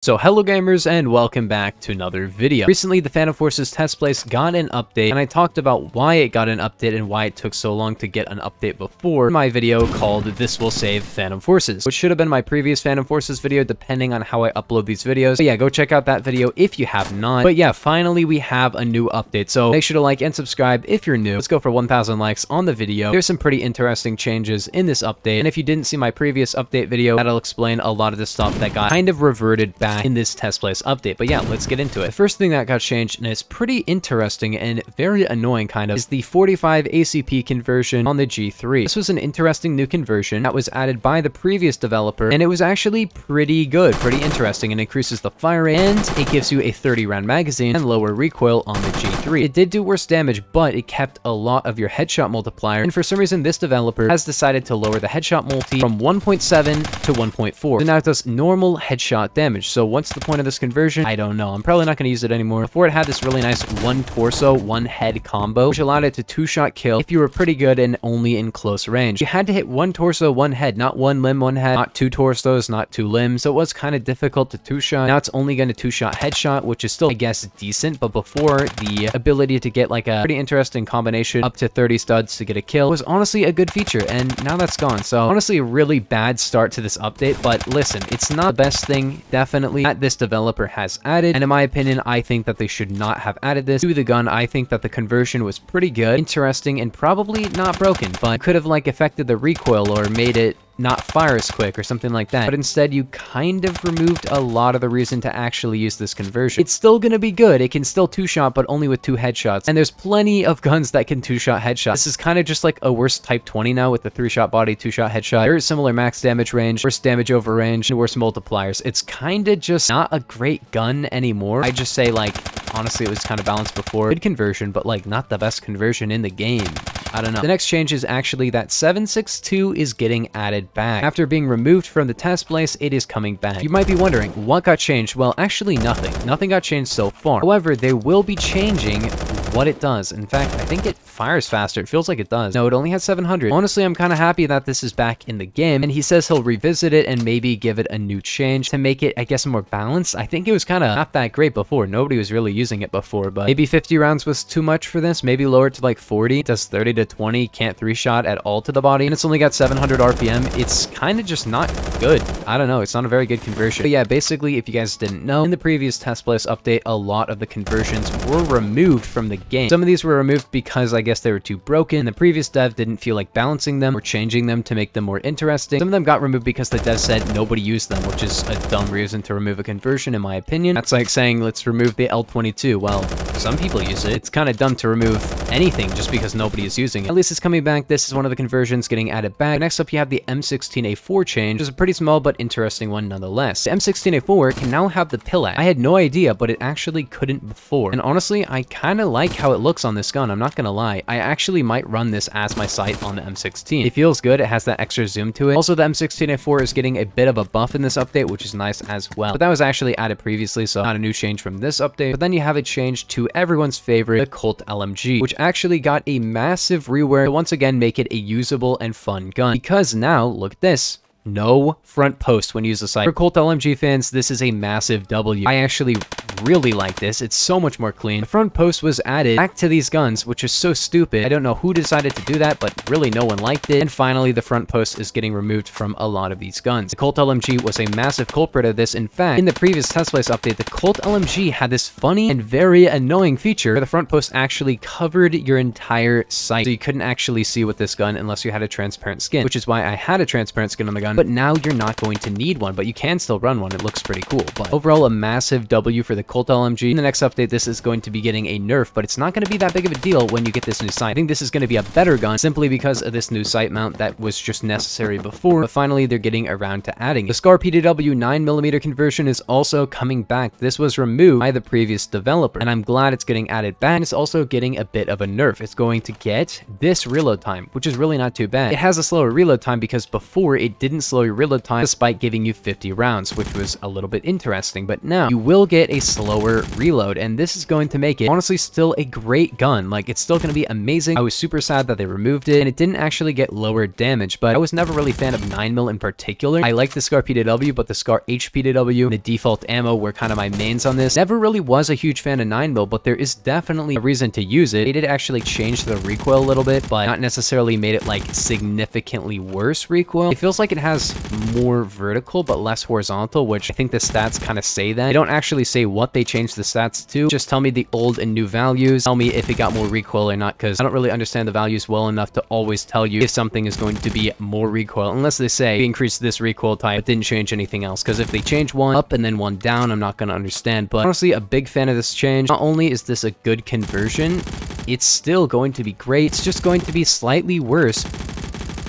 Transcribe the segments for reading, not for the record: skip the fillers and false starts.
So hello gamers and welcome back to another video. Recently the Phantom Forces test place got an update and I talked about why it got an update and why it took so long to get an update before in my video called This Will Save Phantom Forces, which should have been my previous Phantom Forces video depending on how I upload these videos. But yeah, go check out that video if you have not. But yeah, finally we have a new update, so make sure to like and subscribe if you're new. Let's go for 1,000 likes on the video. There's some pretty interesting changes in this update, and if you didn't see my previous update video, that'll explain a lot of the stuff that got kind of reverted back in this test place update. But yeah, let's get into it. The first thing that got changed, and it's pretty interesting and very annoying kind of, is the 45 ACP conversion on the G3. This was an interesting new conversion that was added by the previous developer, and it was actually pretty good, pretty interesting, and increases the fire rate, and it gives you a 30-round magazine and lower recoil on the G3. It did do worse damage, but it kept a lot of your headshot multiplier, and for some reason this developer has decided to lower the headshot multi from 1.7 to 1.4. So now it does normal headshot damage. So what's the point of this conversion? I don't know. I'm probably not going to use it anymore. Before, it had this really nice one torso, one head combo, which allowed it to two-shot kill if you were pretty good and only in close range. You had to hit one torso, one head, not one limb, one head, not two torsos, not two limbs. So it was kind of difficult to two-shot. Now it's only going to two-shot headshot, which is still, I guess, decent. But before, the ability to get like a pretty interesting combination up to 30 studs to get a kill was honestly a good feature, and now that's gone. So honestly, a really bad start to this update. But listen, it's not the best thing, definitely, that this developer has added, and in my opinion, I think that they should not have added this to the gun. I think that the conversion was pretty good, interesting, and probably not broken, but could have like affected the recoil or made it not fire as quick or something like that. But instead, you kind of removed a lot of the reason to actually use this conversion. It's still gonna be good. It can still two-shot, but only with two headshots. And there's plenty of guns that can two-shot headshots. This is kind of just like a worse Type 20 now with the 3-shot body, 2-shot headshot. Very similar max damage range, worse damage over range, and worse multipliers. It's kind of just not a great gun anymore. I just say, like, honestly, it was kind of balanced before. Good conversion, but like not the best conversion in the game. I don't know. The next change is actually that 7.62 is getting added back. After being removed from the test place, it is coming back. You might be wondering, what got changed? Well, actually nothing. Nothing got changed so far. However, they will be changing what it does. In fact, I think it fires faster. It feels like it does. No, it only has 700. Honestly, I'm kind of happy that this is back in the game, and he says he'll revisit it and maybe give it a new change to make it, I guess, more balanced. I think it was kind of not that great before. Nobody was really using it before, but maybe 50 rounds was too much for this. Maybe lower it to like 40. It does 30 to 20. Can't 3-shot at all to the body, and it's only got 700 RPM. It's kind of just not good. I don't know. It's not a very good conversion. But yeah, basically, if you guys didn't know, in the previous test place update, a lot of the conversions were removed from the game. Some of these were removed because I guess they were too broken. The previous dev didn't feel like balancing them or changing them to make them more interesting. Some of them got removed because the dev said nobody used them, which is a dumb reason to remove a conversion, in my opinion. That's like saying, let's remove the L22. Well, some people use it. It's kind of dumb to remove anything just because nobody is using it. At least it's coming back. This is one of the conversions getting added back. Next up, you have the M16A4 change, which is a pretty small but interesting one nonetheless. The M16A4 can now have the pillat. I had no idea, but it actually couldn't before. And honestly, I kind of like how it looks on this gun. I'm not gonna lie. I actually might run this as my sight on the M16. It feels good. It has that extra zoom to it. Also, the M16A4 is getting a bit of a buff in this update, which is nice as well. But that was actually added previously, so not a new change from this update. But then you have it changed to everyone's favorite, the Colt LMG, which actually got a massive rework to once again make it a usable and fun gun. Because now, look at this. No front post when you use the sight. For Colt LMG fans, this is a massive W. I actually really like this. It's so much more clean. The front post was added back to these guns, which is so stupid. I don't know who decided to do that, but really no one liked it. And finally, the front post is getting removed from a lot of these guns. The Colt LMG was a massive culprit of this. In fact, in the previous test place update, the Colt LMG had this funny and very annoying feature where the front post actually covered your entire sight. So you couldn't actually see with this gun unless you had a transparent skin, which is why I had a transparent skin on the gun. But now you're not going to need one, but you can still run one. It looks pretty cool. But overall, a massive W for the Colt LMG. In the next update, this is going to be getting a nerf, but it's not going to be that big of a deal when you get this new sight. I think this is going to be a better gun simply because of this new sight mount that was just necessary before, but finally they're getting around to adding it. The SCAR PDW 9mm conversion is also coming back. This was removed by the previous developer, and I'm glad it's getting added back. And it's also getting a bit of a nerf. It's going to get this reload time, which is really not too bad. It has a slower reload time because before it didn't slow your reload time despite giving you 50 rounds, which was a little bit interesting, but now you will get a slower reload, and this is going to make it honestly still a great gun. Like, it's still going to be amazing. I was super sad that they removed it, and it didn't actually get lower damage, but I was never really a fan of 9mm in particular. I like the SCAR PDW, but the SCAR HPDW and the default ammo were kind of my mains on this. Never really was a huge fan of 9mm, but there is definitely a reason to use it. They did actually change the recoil a little bit, but not necessarily made it like significantly worse recoil. It feels like it has more vertical but less horizontal, which I think the stats kind of say that. They don't actually say what they changed the stats to. Just tell me the old and new values. Tell me if it got more recoil or not, because I don't really understand the values well enough to always tell you if something is going to be more recoil, unless they say we increased this recoil type but didn't change anything else. Because if they change one up and then one down, I'm not going to understand. But honestly, a big fan of this change. Not only is this a good conversion, it's still going to be great. It's just going to be slightly worse,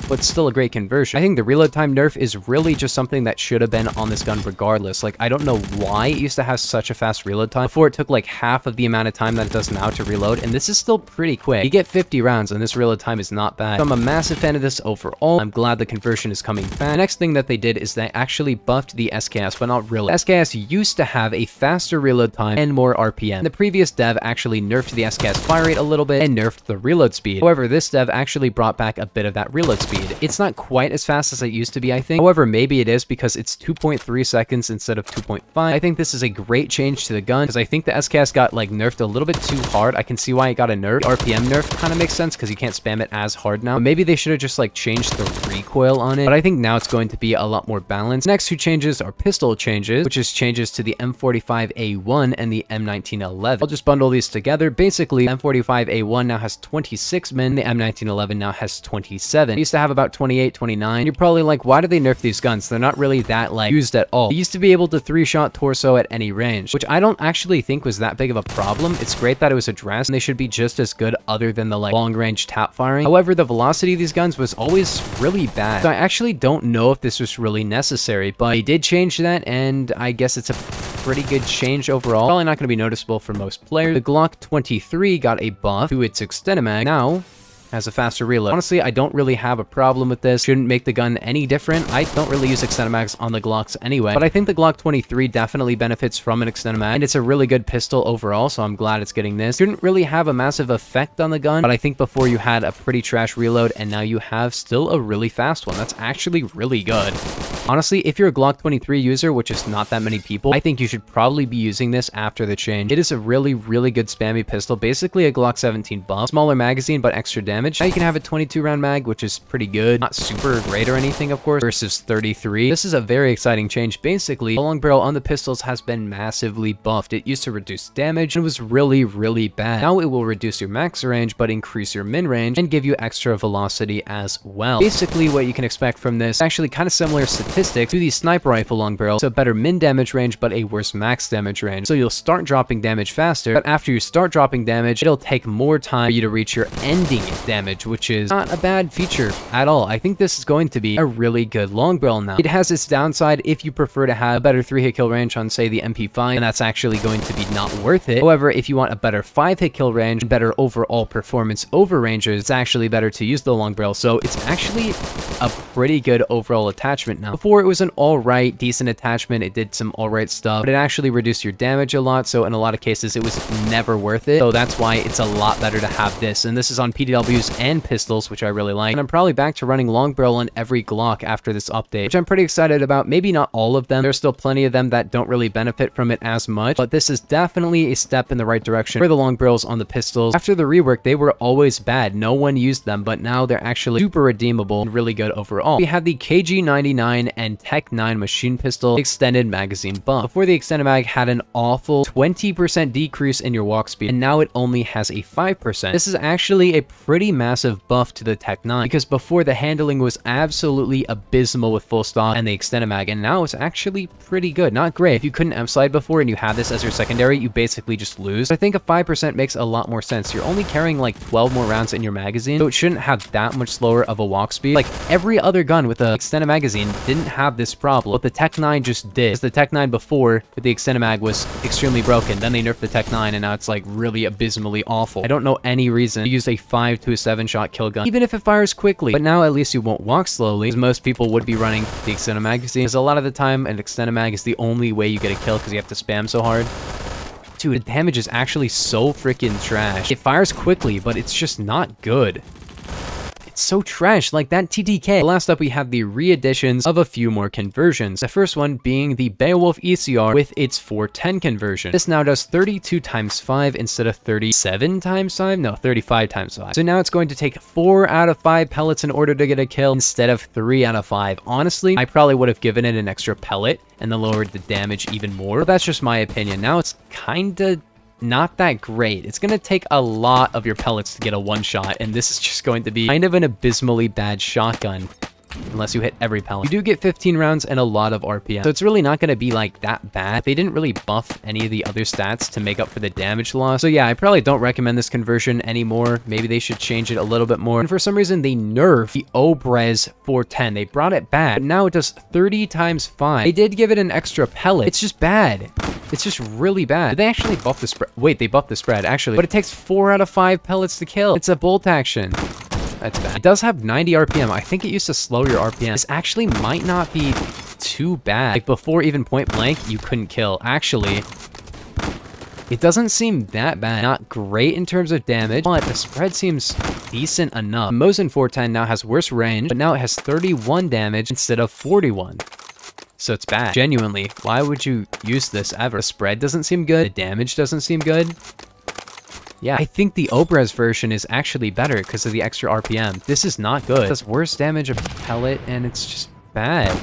but still a great conversion. I think the reload time nerf is really just something that should have been on this gun regardless. Like, I don't know why it used to have such a fast reload time. Before, it took like half of the amount of time that it does now to reload, and this is still pretty quick. You get 50 rounds, and this reload time is not bad. So I'm a massive fan of this overall. I'm glad the conversion is coming back. The next thing that they did is they actually buffed the SKS, but not really. SKS used to have a faster reload time and more RPM. The previous dev actually nerfed the SKS fire rate a little bit and nerfed the reload speed. However, this dev actually brought back a bit of that reload speed. It's not quite as fast as it used to be, I think. However, maybe it is because it's 2.3 seconds instead of 2.5. I think this is a great change to the gun because I think the SKS got like nerfed a little bit too hard. I can see why it got a nerf. The RPM nerf kind of makes sense because you can't spam it as hard now. But maybe they should have just like changed the recoil on it. But I think now it's going to be a lot more balanced. Next two changes are pistol changes, which is changes to the M45A1 and the M1911. I'll just bundle these together. Basically, M45A1 now has 26 min. The M1911 now has 27. It used to have about 28, 29. You're probably like, why do they nerf these guns? They're not really that like used at all. They used to be able to 3-shot torso at any range, which I don't actually think was that big of a problem. It's great that it was addressed, and they should be just as good other than the like long range tap firing. However, the velocity of these guns was always really bad. So I actually don't know if this was really necessary, but they did change that, and I guess it's a pretty good change overall. Probably not going to be noticeable for most players. The Glock 23 got a buff to its extended mag. Now has a faster reload. Honestly, I don't really have a problem with this. Shouldn't make the gun any different. I don't really use extended mags on the Glocks anyway, but I think the Glock 23 definitely benefits from an extended mag, and it's a really good pistol overall, so I'm glad it's getting this. Shouldn't really have a massive effect on the gun, but I think before you had a pretty trash reload, and now you have still a really fast one. That's actually really good. Honestly, if you're a Glock 23 user, which is not that many people, I think you should probably be using this after the change. It is a really, really good spammy pistol. Basically a Glock 17 buff. Smaller magazine, but extra damage. Now you can have a 22 round mag, which is pretty good. Not super great or anything, of course, versus 33. This is a very exciting change. Basically, the long barrel on the pistols has been massively buffed. It used to reduce damage and was really, really bad. Now it will reduce your max range, but increase your min range and give you extra velocity as well. Basically, what you can expect from this is actually kind of similar statistics to the sniper rifle long barrel, so better min damage range but a worse max damage range. So you'll start dropping damage faster, but after you start dropping damage, it'll take more time for you to reach your ending damage, which is not a bad feature at all. I think this is going to be a really good long barrel now. It has its downside if you prefer to have a better 3-hit kill range on, say, the MP5, and that's actually going to be not worth it. However, if you want a better 5-hit kill range and better overall performance over ranges, it's actually better to use the long barrel. So it's actually a pretty good overall attachment now. Before, it was an alright, decent attachment. It did some alright stuff, but it actually reduced your damage a lot, so in a lot of cases, it was never worth it. So that's why it's a lot better to have this, and this is on PDWs and pistols, which I really like. And I'm probably back to running long barrel on every Glock after this update, which I'm pretty excited about. Maybe not all of them. There's still plenty of them that don't really benefit from it as much, but this is definitely a step in the right direction for the long barrels on the pistols. After the rework, they were always bad. No one used them, but now they're actually super redeemable and really good overall. We have the KG99 and Tech 9 machine pistol extended magazine buff. Before, the extended mag had an awful 20% decrease in your walk speed, and now it only has a 5%. This is actually a pretty massive buff to the Tech 9, because before the handling was absolutely abysmal with full stock and the extended mag, and now it's actually pretty good. Not great. If you couldn't M-slide before and you have this as your secondary, you basically just lose. But I think a 5% makes a lot more sense. You're only carrying like 12 more rounds in your magazine, so it shouldn't have that much slower of a walk speed. Like every other gun with an extended magazine didn't have this problem, but the Tech 9 just did. The Tech 9 before with the extended mag was extremely broken. Then they nerfed the Tech 9, and now it's like really abysmally awful. I don't know any reason to use a 5 to a 7-shot kill gun, even if it fires quickly. But now at least you won't walk slowly, because most people would be running the extended magazine, because a lot of the time an extended mag is the only way you get a kill because you have to spam so hard. dude, the damage is actually so freaking trash. It fires quickly, but it's just not good. It's so trash, like that TTK. Last up, we have the re-additions of a few more conversions. The first one being the Beowulf ECR with its 410 conversion. This now does 32 times 5 instead of 37 times 5? No, 35 times 5. So now it's going to take 4 out of 5 pellets in order to get a kill instead of 3 out of 5. Honestly, I probably would have given it an extra pellet and then lowered the damage even more. But that's just my opinion. Now it's kinda not that great. It's gonna take a lot of your pellets to get a one-shot, and this is just going to be kind of an abysmally bad shotgun unless you hit every pellet. You do get 15 rounds and a lot of RPM, so it's really not gonna be like that bad. They didn't really buff any of the other stats to make up for the damage loss. So yeah, I probably don't recommend this conversion anymore. Maybe they should change it a little bit more. And for some reason, they nerfed the OBRES 410. They brought it back, but now it does 30 times 5. They did give it an extra pellet. It's just bad. It's just really bad. Did they actually buff the spread? Wait, they buffed the spread, actually. But it takes 4 out of 5 pellets to kill. It's a bolt action. That's bad. It does have 90 RPM. I think it used to slow your RPM. This actually might not be too bad. Like, before even point blank, you couldn't kill. Actually, it doesn't seem that bad. Not great in terms of damage, but the spread seems decent enough. Mosin 410 now has worse range, but now it has 31 damage instead of 41. So it's bad. Genuinely, why would you use this ever? The spread doesn't seem good. The damage doesn't seem good. Yeah, I think the OBRES version is actually better because of the extra RPM. This is not good. It does worse damage a pellet, and it's just bad.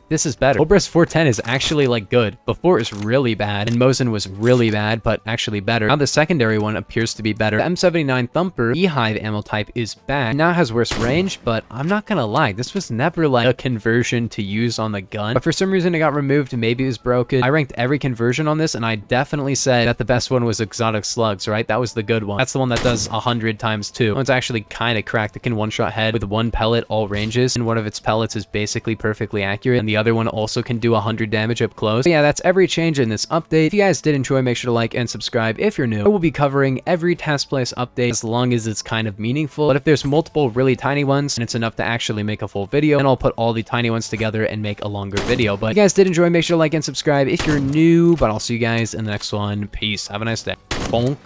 This is better. OBRES 410 is actually, like, good. Before it was really bad, and Mosin was really bad, but actually better. Now the secondary one appears to be better. The M79 Thumper Beehive ammo type is back. Now it has worse range, but I'm not gonna lie, this was never, like, a conversion to use on the gun. But for some reason, it got removed. Maybe it was broken. I ranked every conversion on this, and I definitely said that the best one was Exotic Slugs, right? That was the good one. That's the one that does 100 times 2. That one's actually kind of cracked. It can one-shot head with 1 pellet all ranges, and one of its pellets is basically perfectly accurate, and the other one also can do 100 damage up close. But yeah, that's every change in this update. If you guys did enjoy, make sure to like and subscribe if you're new. I will be covering every task place update as long as it's kind of meaningful. But if there's multiple really tiny ones and it's enough to actually make a full video, then I'll put all the tiny ones together and make a longer video. But if you guys did enjoy, make sure to like and subscribe if you're new. But I'll see you guys in the next one. Peace. Have a nice day. Bonk.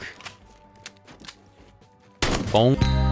Bonk.